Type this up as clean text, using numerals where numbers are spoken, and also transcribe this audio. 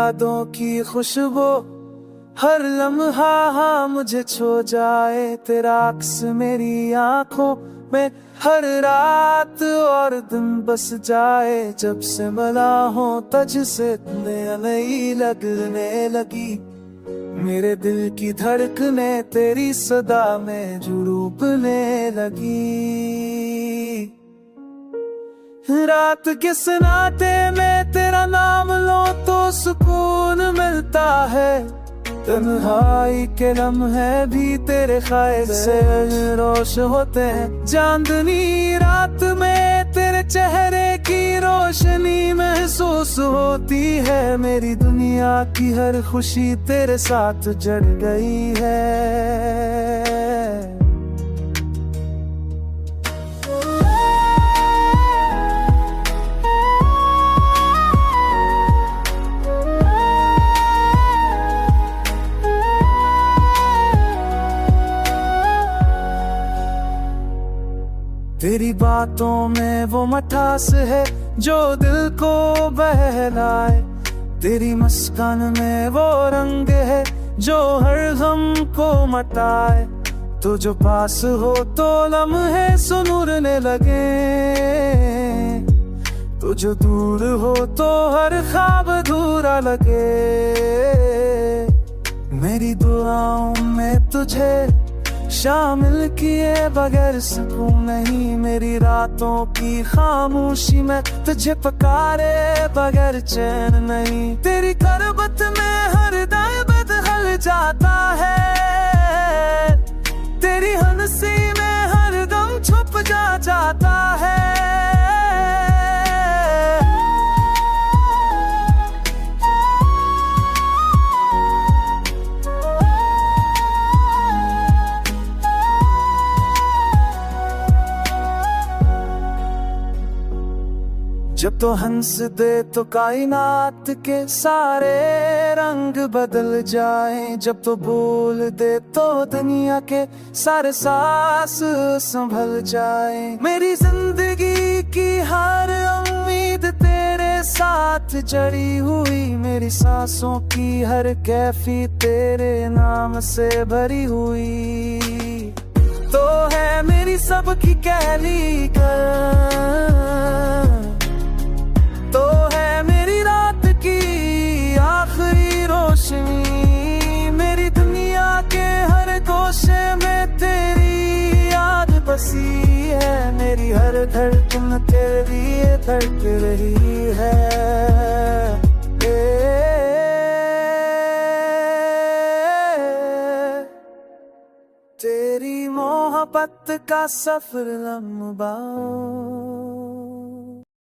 यादों की खुशबू हर लम्हा हाँ मुझे छो जाए, तेरा अक्स मेरी आंखों में हर रात और दिन बस जाए। जब से मिला हूँ तुझ से नई लगने लगी, मेरे दिल की धड़कने तेरी सदा में डूबने लगी। रात के सन्नाटे में तेरा नाम लो तो सुकून मिलता है, तन्हाई के लम्हे भी तेरे ख्याल से रोश होते हैं। चांदनी रात में तेरे चेहरे की रोशनी महसूस होती है, मेरी दुनिया की हर खुशी तेरे साथ जड़ गई है। तेरी बातों में वो मिठास है जो दिल को बहलाए, तेरी मुस्कान में वो रंग है जो हर गम को मटाए। तो जो पास हो तो लम्हे सुनूरने लगे, तो जो दूर हो तो हर ख्वाब अधूरा लगे। मेरी दुआओं में तुझे शामिल किए बगैर सुकून नहीं, मेरी रातों की खामोशी में तुझे पुकारे बगैर चैन नहीं। तेरी करबत में हर दर्द बदल जाता है, तेरी हंसी में हर दम छुप जाता है। जब तो हंस दे तो कायनात के सारे रंग बदल जाए, जब तो बोल दे तो दुनिया के सारे सांस संभल जाए। मेरी जिंदगी की हर उम्मीद तेरे साथ जड़ी हुई, मेरी सांसों की हर कैफी तेरे नाम से भरी हुई। तो है मेरी सबकी कहली तो है मेरी रात की आखिरी रोशनी, मेरी दुनिया के हर गोशे में तेरी याद बसी है, मेरी हर धड़कन तेरे लिए धड़क रही है। तेरी मोहब्बत का सफर लंबा